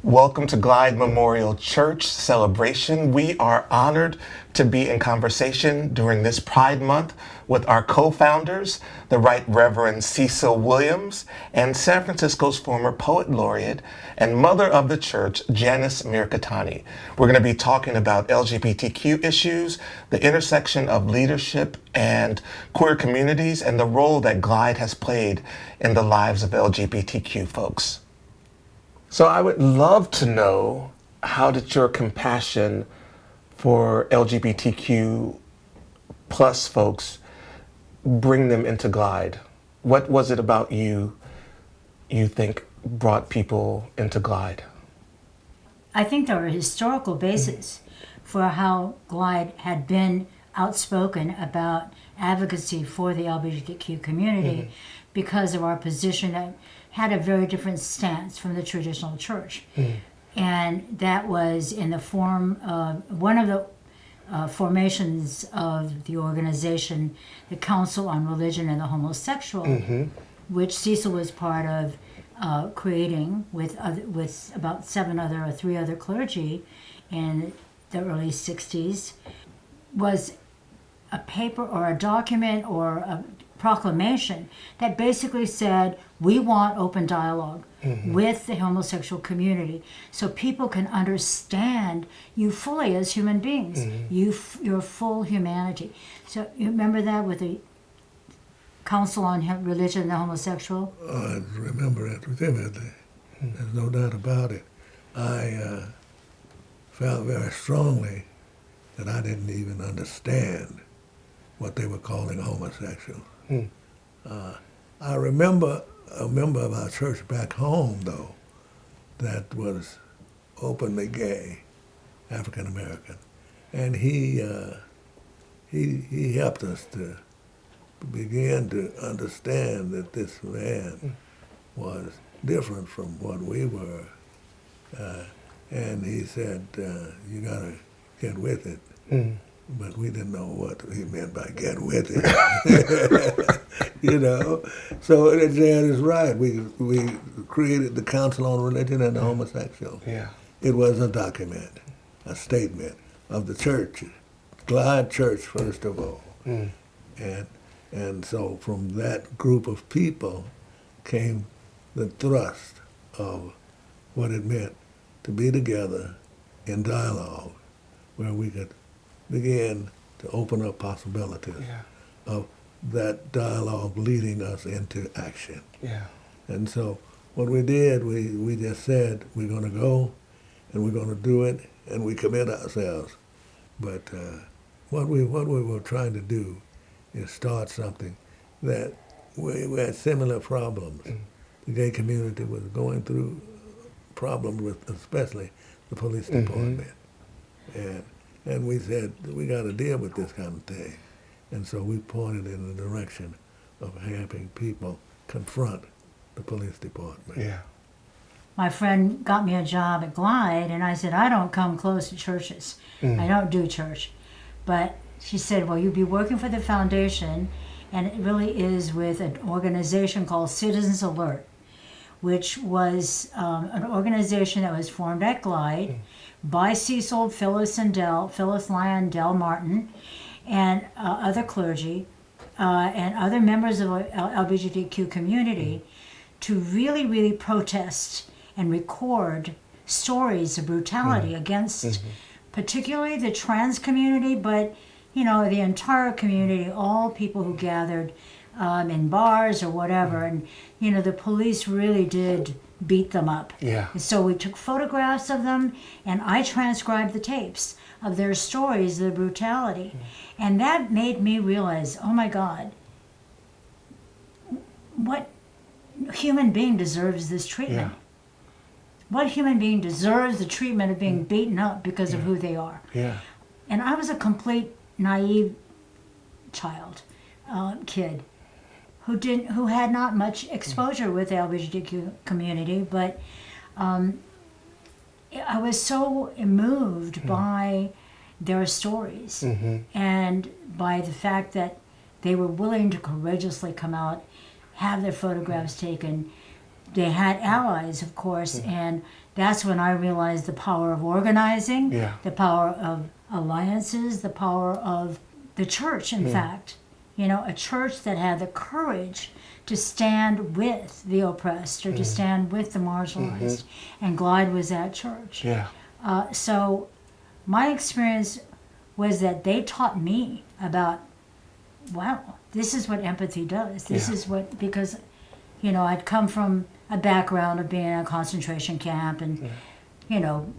Welcome to Glide Memorial Church celebration. We are honored to be in conversation during this Pride Month with our co-founders, the Right Reverend Cecil Williams, and San Francisco's former poet laureate and mother of the church, Janice Mirikitani. We're going to be talking about LGBTQ issues, the intersection of leadership and queer communities, and the role that Glide has played in the lives of LGBTQ folks. So I would love to know, how did your compassion for LGBTQ plus folks bring them into Glide? What was it about you think brought people into Glide? I think there are historical bases for how Glide had been outspoken about advocacy for the LGBTQ community because of our position that had a very different stance from the traditional church. And that was in the form of one of the formations of the organization, the Council on Religion and the Homosexual, which Cecil was part of creating with about three other clergy in the early 60s, was a paper or a document or a proclamation that basically said, we want open dialogue with the homosexual community so people can understand you fully as human beings, your full humanity. So you remember that with the Council on Religion and the Homosexual? I remember it vividly. There's no doubt about it. I felt very strongly that I didn't even understand what they were calling homosexual. I remember a member of our church back home, though, that was openly gay, African American, and he helped us to begin to understand that this man was different from what we were, and he said, "You gotta get with it." But we didn't know what he meant by get with it. You know? So Jan is right. We created the Council on Religion and the Homosexual. Yeah. It was a document, a statement of the church, Glide Church first of all. And so from that group of people came the thrust of what it meant to be together in dialogue where we could begin to open up possibilities of that dialogue leading us into action. And so what we did, we just said, we're going to go and we're going to do it, and we commit ourselves. But what we were trying to do is start something that we had similar problems. The gay community was going through problems with especially the police department. And we said, we got to deal with this kind of thing. And so we pointed in the direction of helping people confront the police department. My friend got me a job at Glide, and I said, I don't come close to churches. I don't do church. But she said, well, you'd be working for the foundation, and it really is with an organization called Citizens Alert, which was an organization that was formed at Glide by Cecil, Phyllis Lyon, Del Martin, and other clergy and other members of the LGBTQ community to really, really protest and record stories of brutality against particularly the trans community, but the entire community, all people who gathered in bars or whatever, and the police really did beat them up. And so we took photographs of them, and I transcribed the tapes of their stories, the brutality. And that made me realize, oh my God, what human being deserves this treatment? What human being deserves the treatment of being beaten up because of who they are? And I was a complete naive child, kid, who had not much exposure with the LGBTQ community, but I was so moved by their stories and by the fact that they were willing to courageously come out, have their photographs taken, they had allies, of course, and that's when I realized the power of organizing, Yeah. the power of alliances, the power of the church, in fact. You know, a church that had the courage to stand with the oppressed or to stand with the marginalized. And Glide was that church. Yeah. So my experience was that they taught me about, wow, this is what empathy does. This Yeah. is what, because, you know, I'd come from a background of being in a concentration camp and, you know,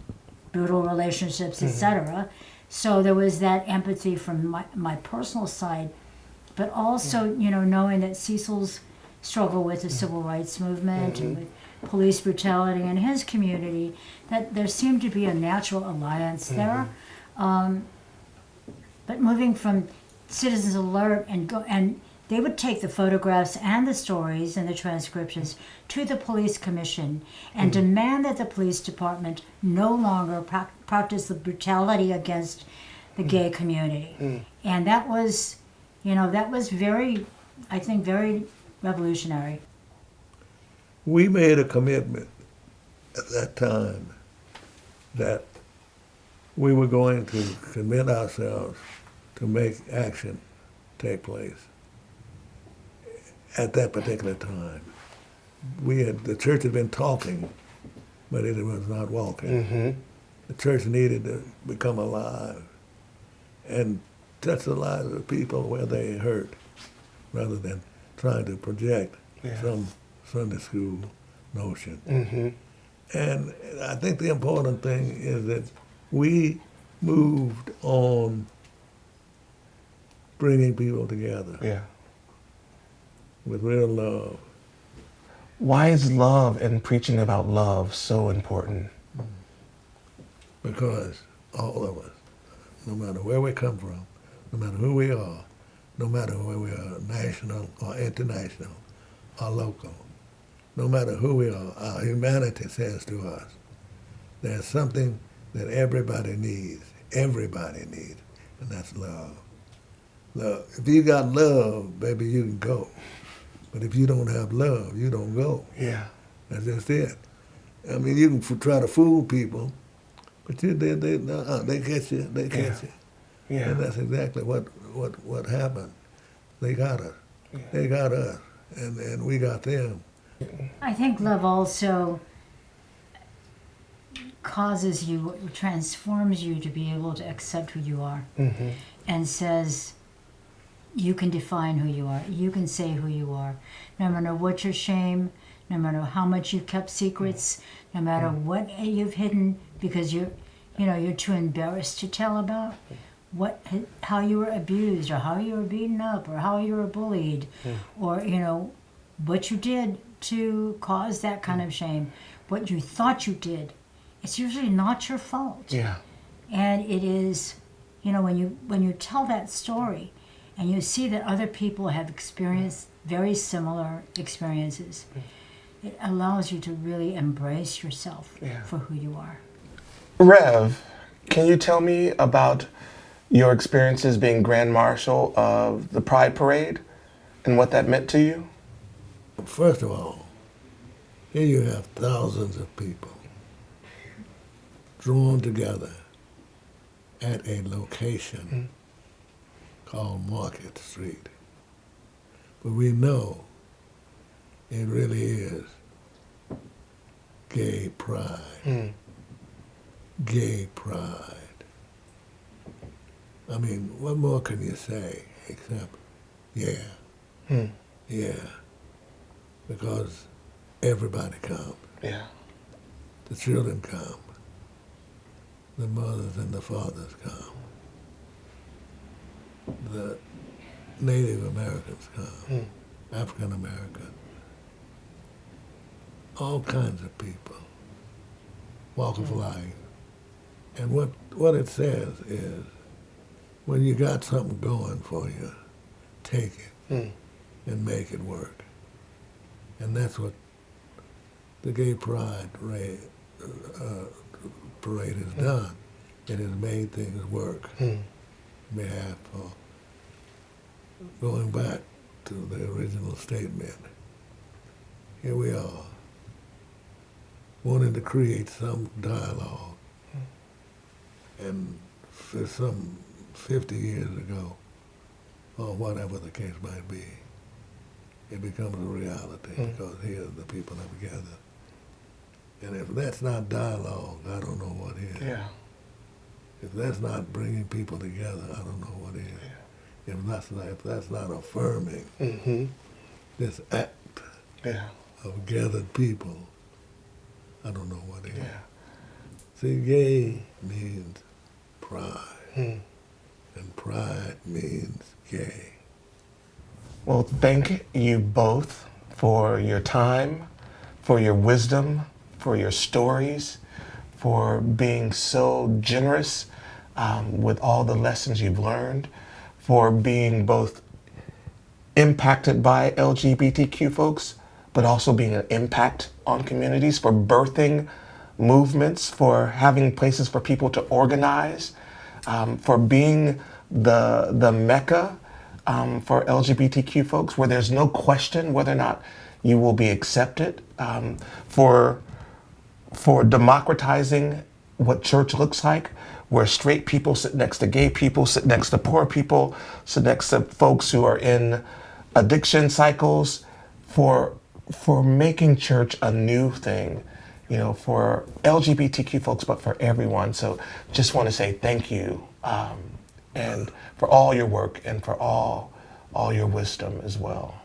brutal relationships, etc. So there was that empathy from my personal side, but also, you know, knowing that Cecil's struggle with the civil rights movement and with police brutality in his community, that there seemed to be a natural alliance there. But moving from Citizens Alert and they would take the photographs and the stories and the transcriptions to the police commission and demand that the police department no longer practice the brutality against the gay community. And that was, you know, that was very, I think, very revolutionary. We made a commitment at that time that we were going to commit ourselves to make action take place at that particular time. The church had been talking, but it was not walking. The church needed to become alive and touch the lives of people where they hurt, rather than trying to project some Sunday school notion. And I think the important thing is that we moved on bringing people together Yeah. with real love. Why is love and preaching about love so important? Because all of us, no matter where we come from, no matter who we are, no matter where we are, national or international or local, no matter who we are, our humanity says to us, there's something that everybody needs, and that's love. Love. If you got love, baby, you can go. But if you don't have love, you don't go. Yeah. That's just it. I mean, you can try to fool people, but they catch you. They catch you. Yeah. And that's exactly what happened. They got us. Yeah. They got us, and we got them. I think love also causes you, transforms you to be able to accept who you are, and says, you can define who you are. You can say who you are. No matter what your shame, no matter how much you've kept secrets, no matter what you've hidden because you're too embarrassed to tell about how you were abused or how you were beaten up or how you were bullied or, you know, what you did to cause that kind of shame, what you thought you did. It's usually not your fault. Yeah. And it is, you know, when you tell that story, and you see that other people have experienced very similar experiences, it allows you to really embrace yourself for who you are. Rev, can you tell me about your experiences being Grand Marshal of the Pride Parade and what that meant to you? First of all, here you have thousands of people drawn together at a location called Market Street. But we know it really is gay pride. Gay pride. I mean, what more can you say except, yeah. Because everybody comes. Yeah. The children come. The mothers and the fathers come. The Native Americans come. African Americans. All kinds of people. Walk of life. And what it says is, when you got something going for you, take it and make it work. And that's what the Gay Pride parade has done. It has made things work. Behalf of going back to the original statement. Here we are, wanting to create some dialogue. And for some 50 years ago, or whatever the case might be, it becomes a reality because here the people are together. And if that's not dialogue, I don't know what is. Yeah. If that's not bringing people together, I don't know what is. Yeah. If that's not affirming this act Yeah. of gathered people, I don't know what is. Yeah. See, gay means pride, Hmm. and pride means gay. Well, thank you both for your time, for your wisdom, for your stories, for being so generous with all the lessons you've learned, for being both impacted by LGBTQ folks, but also being an impact on communities, for birthing movements, for having places for people to organize, for being the mecca for LGBTQ folks, where there's no question whether or not you will be accepted, for democratizing what church looks like, where straight people sit next to gay people, sit next to poor people, sit next to folks who are in addiction cycles, for making church a new thing, you know, for LGBTQ folks, but for everyone. So just want to say thank you, and for all your work and for all your wisdom as well.